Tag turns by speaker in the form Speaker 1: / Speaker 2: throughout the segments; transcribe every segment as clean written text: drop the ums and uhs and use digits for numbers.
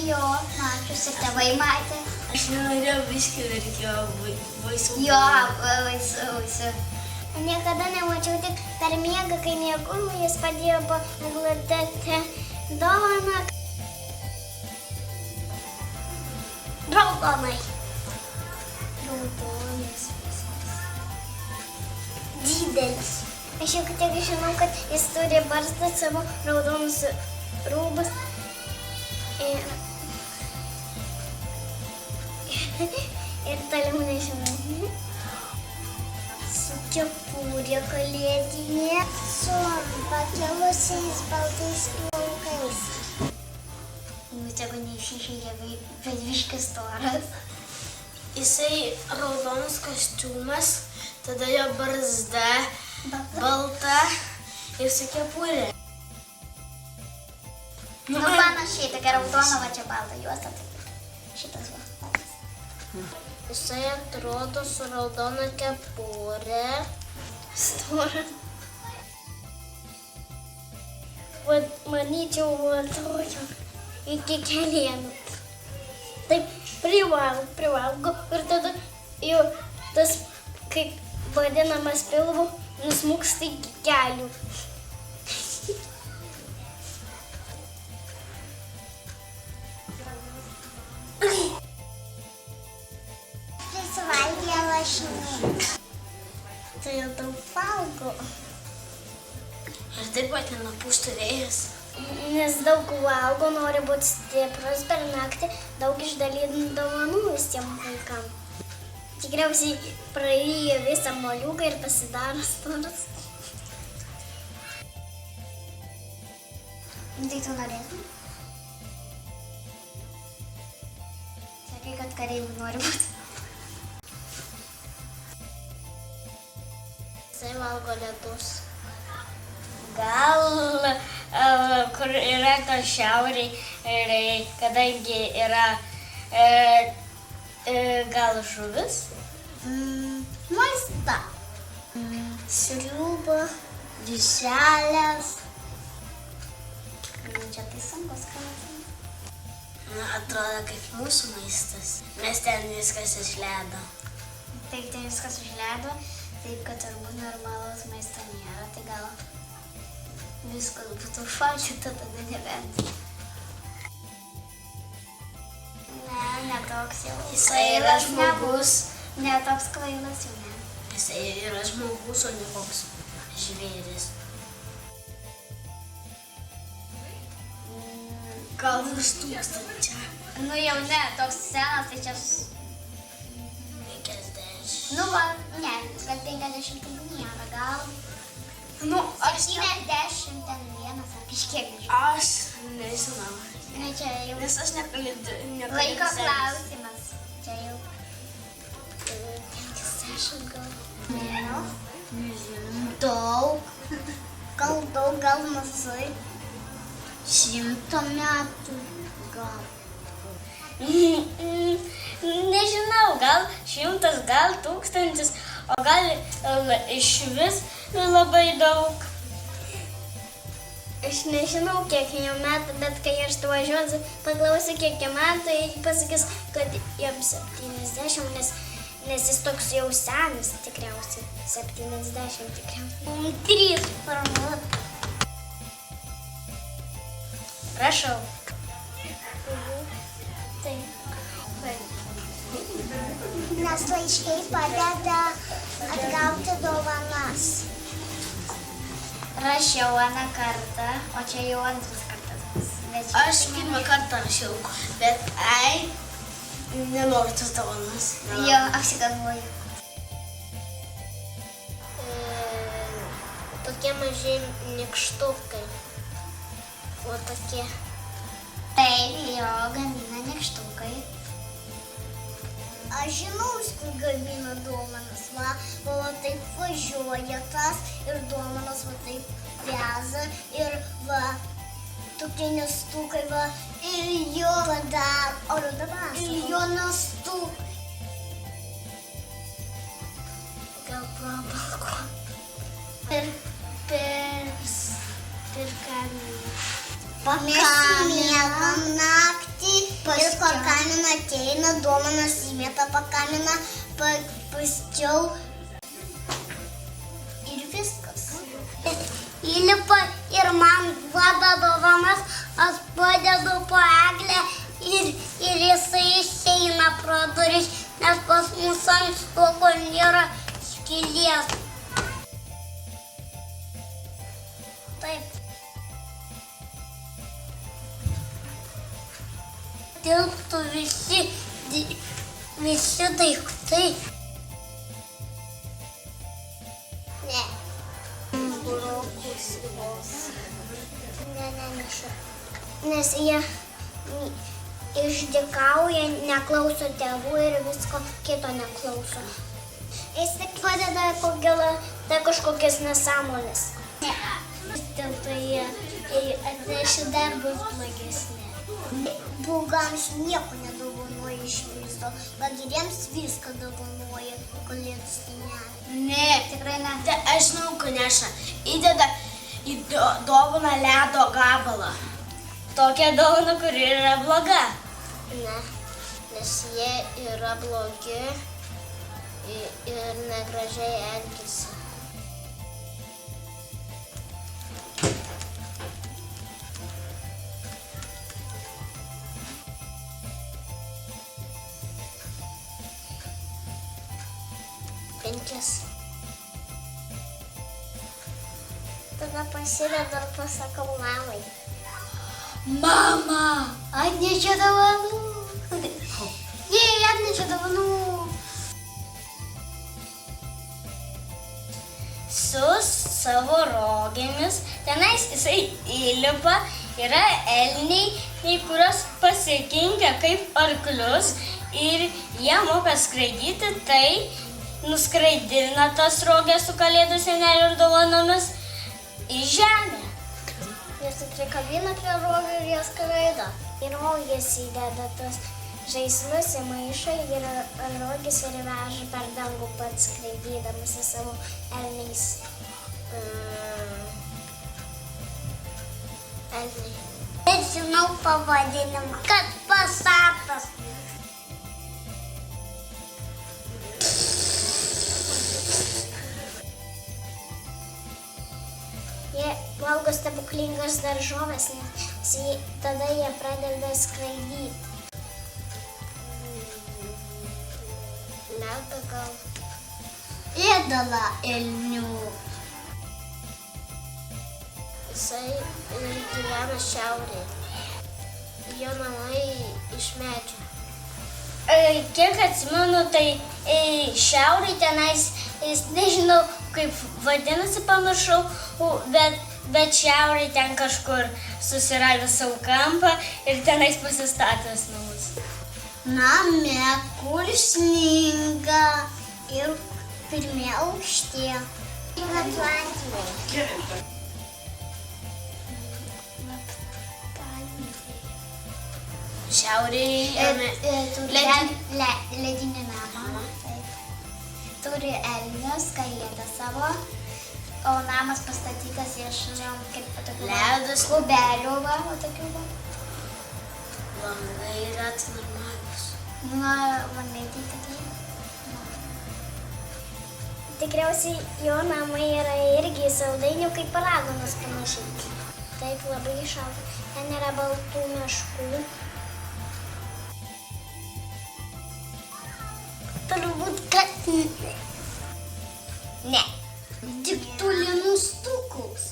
Speaker 1: Jo, mačius ir tėvai matė.
Speaker 2: Aš nenorėjau biškį reikėjo vaisių.
Speaker 1: Jo, vaisių. Niekada nemačiau tik per miegą, kai niekur jis padėjo paglodėti dovaną. Raudonai. Raudonis visas. Didelis. Aš jau tik žinau, kad jis turi barzdą savo raudonus rūbus. Ir toliau nežinau. Su kepurė kalėdinė, su pakilusiais baltais plaukais. Tegu neišyšėja, bet viškis storas.
Speaker 2: Jisai raudonas kostiumas, tada jo barzda balta ir su kepurė.
Speaker 1: Nu, panašiai, tokia raudona, va čia balta juosta. Šitas va.
Speaker 2: Jisai atrodo su raudona kepurė.
Speaker 1: Storas. Manyčiau, atrodo iki kelienų. Taip, privalgo ir tada jau tas, kaip vadinamas pilvu, nusmuksta iki kelių. Suvalgė lašinėlį. Tai jau daug valgo.
Speaker 2: Ir taip pat nenapūstų vėjas.
Speaker 1: Nes daug valgo, nori būti stiprus per naktį, daug išdalydų dovanų visiems vaikams. Tikriausiai praryja visą moliuką ir pasidaro storas. Tai tu norėtum? Sakai, kad kareiviu nori būti.
Speaker 2: Jisai valgo ledus.
Speaker 1: Gal kur yra gal šiauriai, kadangi yra gal žuvis? Maista. Sriuba, višelės. Čia tai sunkus klausimas.
Speaker 2: Atrodo kaip mūsų maistas. Mes ten viskas iš ledo.
Speaker 1: Taip, ten viskas iš ledo, taip kad turbūt normalaus maisto nėra, tai gal viskas būtų šaldyta, tada nebent. Ne toks jau.
Speaker 2: Jisai yra žmogus.
Speaker 1: Ne toks kvailas jau ne.
Speaker 2: Jisai yra žmogus, o ne koks žvėris. Gal virš 1000.
Speaker 1: Nu jau ne, toks senas, tai čia...
Speaker 2: 50.
Speaker 1: Nu va, ne, gal 50 nėra, gal...
Speaker 2: Nu, aš
Speaker 1: 70 ten vienas ar kažkiek nežinau.
Speaker 2: Aš nežinau.
Speaker 1: Ne, čia jau...
Speaker 2: Nes aš nekalėdžiu.
Speaker 1: Laiko klausimas. Čia jau... 50 gal. Nežinau. Daug. Gal daug, gal mažai. 100 metų. Gal. Nežinau, gal 100, gal 1000, o gal iš vis labai daug. Aš nežinau, kiek jam metų, bet kai aš tu važiuosiu, paklausiu, kiek jam metų, jis pasakys, kad jam 70, nes jis toks jau senas tikriausiai. 70 tikriausiai. 3 formuot. Prašau. Taip. Nes laiškai padeda atgauti dovanas. Rašiau aną kartą, o čia jau antras kartas.
Speaker 2: Aš pirmą kartą rašiau, bet nenoriu tos dovanas.
Speaker 1: Jo, apsigalvoju.
Speaker 2: Tokie maži nykštukai. O tokie.
Speaker 1: Taip, jo, gamina nykštukai. Aš žinau, kur gamina dovanas, va taip važiuoja tas ir dovanas va taip veza ir va tokie nestukai va ir jo va dar, ir jo nestukai. Gal pro balkoną. Per kaminą. Mes miegam naktį Ir po kaminą ateina, duomenas įmeta po kaminą, paskiau ir viskas. Įlipa ir man duoda dovanas, aš padedu po eglę ir jisai išeina pro duris, nes pas mus ant stogo nėra skylės. Taip. Tilptų visi daiktai. Ne. Brokus vos. Neneša. Nes jie išdykauja, neklauso tėvų ir visko kito neklauso. Jis tik padeda tai kažkokias nesąmonės. Ne. Vis dėlto jie atneši dar bus blogesnė. Draugams nieko nedovanoja iš viso, bet geriems viską dovanoja kalėdų seneliai.
Speaker 2: Ne, tikrai ne. Aš žinau, ką neša. Įdeda į dovaną ledo gabalą. Tokia dovana, kuri yra bloga.
Speaker 1: Ne, nes jie yra blogi ir negražiai elgiasi. Tada pasidedu ir pasakau mamai. Mama, atnešė dovanų. Jie atnešė dovanų.
Speaker 2: Su savo rogėmis tenais jisai įlipa, yra elniai, kurios pasikinkia kaip arklius ir jie moka skraidyti, tai nuskraidina tas rogės su kalėdų seneliu ir dovanomis į žemę.
Speaker 1: Jos atrikabina prie rogių ir jas skraido. Ir rogės įdeda tas žaislus į maišą ir rogės ir veža per dangų pats skraidydamas į savo elniais. Elniai. Ir žinau pavadinimą, kad pasatas. Jie valgo stebuklingas daržoves, nes tada jie pradeda skraidyti. Ledą gal. Ėdalą elnių. Jisai gyvena šiaurėje. Jo namai iš medžio.
Speaker 2: Kiek atsimenu, tai šiaurėje tenais, nežinau kaip vadinasi, pamiršau, bet šiaurėje ten kažkur susirado savo kampą ir tenais pasistatęs namus.
Speaker 1: Name, kur sninga ir pirmie aukštie. Ir Atlantiniai.
Speaker 2: Šiaurėje
Speaker 1: ledinį namą. Turi elnius, kalėdą savo, o namas pastatytas iš tokių
Speaker 2: ledas,
Speaker 1: kubelių, va, o tokių va.
Speaker 2: Langai yra normalus.
Speaker 1: Langai tai tokie. Tikriausiai jo namai yra irgi saldainių kaip raganos panašiai. Taip labai šalta. Ten yra baltų meškų. Turbūt, kad ne. Tik tulinų stukaus.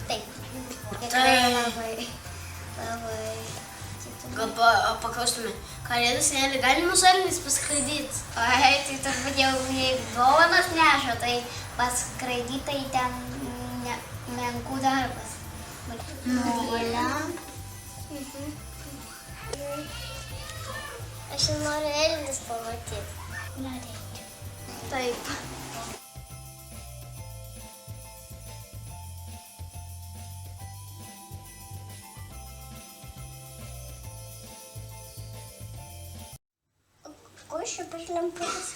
Speaker 1: Taip. Tikrai labai.
Speaker 2: Gal paklaustume, kalėdų senelį gali mūsų elniais paskraidyti?
Speaker 1: Ai, tai turbūt jau dovanas neša, tai paskraidytai ten menkų darbas. Molė. Aš noriu elnius pamatyti. Norėčiau. Taip. Ko aš čia pažlempuotas?